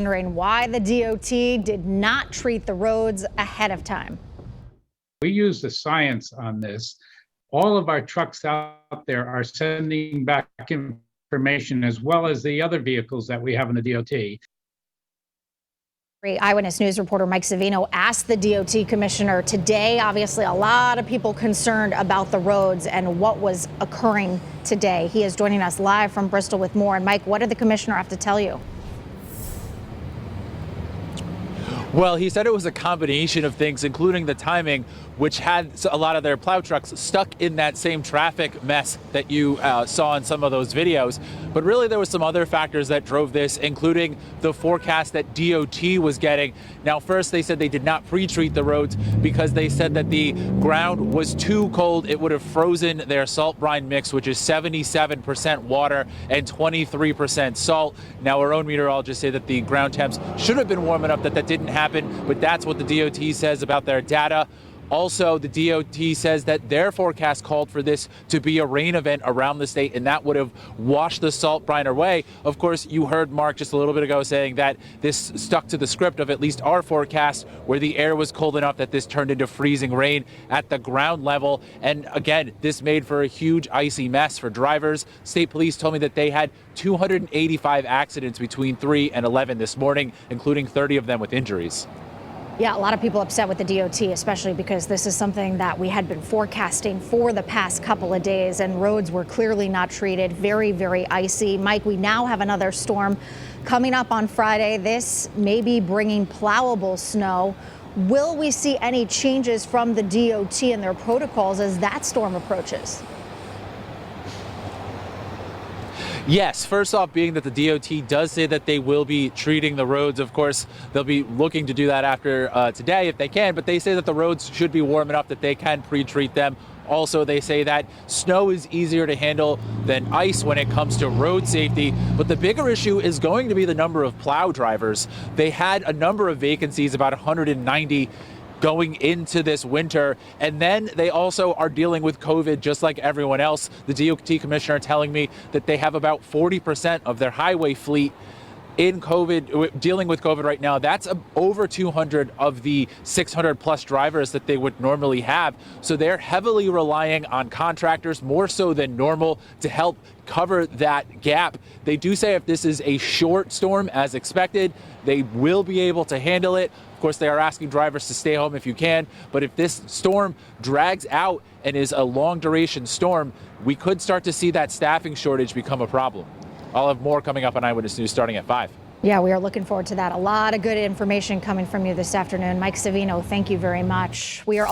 Wondering why the DOT did not treat the roads ahead of time. We use the science on this. All of our trucks out there are sending back information, as well as the other vehicles that we have in the DOT. Eyewitness News reporter Mike SAVINO asked the DOT commissioner today. Obviously, a lot of people concerned about the roads and what was occurring today. He is joining us live from Bristol with more. And Mike, what did the commissioner have to tell you? Well, he said it was a combination of things, including the timing, which had a lot of their plow trucks stuck in that same traffic mess that you saw in some of those videos. But really, there were some other factors that drove this, including the forecast that DOT was getting. Now, first, they said they did not pre-treat the roads because they said that the ground was too cold. It would have frozen their salt brine mix, which is 77% water and 23% salt. Now, our own meteorologists say that the ground temps should have been warm enough that that didn't happen, but that's what the DOT says about their data. Also, the DOT says that their forecast called for this to be a rain event around the state, and that would have washed the salt brine away. Of course, you heard Mark just a little bit ago saying that this stuck to the script of at least our forecast, where the air was cold enough that this turned into freezing rain at the ground level. And again, this made for a huge icy mess for drivers. State police told me that they had 285 accidents between 3 and 11 this morning, including 30 of them with injuries. Yeah, a lot of people upset with the DOT, especially because this is something that we had been forecasting for the past couple of days, and roads were clearly not treated. Very, very icy. Mike, we now have another storm coming up on Friday. This may be bringing plowable snow. Will we see any changes from the DOT and their protocols as that storm approaches? Yes, first off, being that the DOT does say that they will be treating the roads. Of course, they'll be looking to do that after today if they can, but they say that the roads should be warm enough that they can pre-treat them. Also, they say that snow is easier to handle than ice when it comes to road safety. But the bigger issue is going to be the number of plow drivers. They had a number of vacancies, about 190 going into this winter. And then they also are dealing with COVID just like everyone else. The DOT commissioner telling me that they have about 40% of their highway fleet in COVID, dealing with COVID right now. That's over 200 of the 600 plus drivers that they would normally have. So they're heavily relying on contractors, more so than normal, to help cover that gap. They do say if this is a short storm as expected, they will be able to handle it. Of course, they are asking drivers to stay home if you can. But if this storm drags out and is a long duration storm, we could start to see that staffing shortage become a problem. I'll have more coming up on Eyewitness News starting at 5. Yeah, we are looking forward to that. A lot of good information coming from you this afternoon. Mike SAVINO, thank you very much. We are all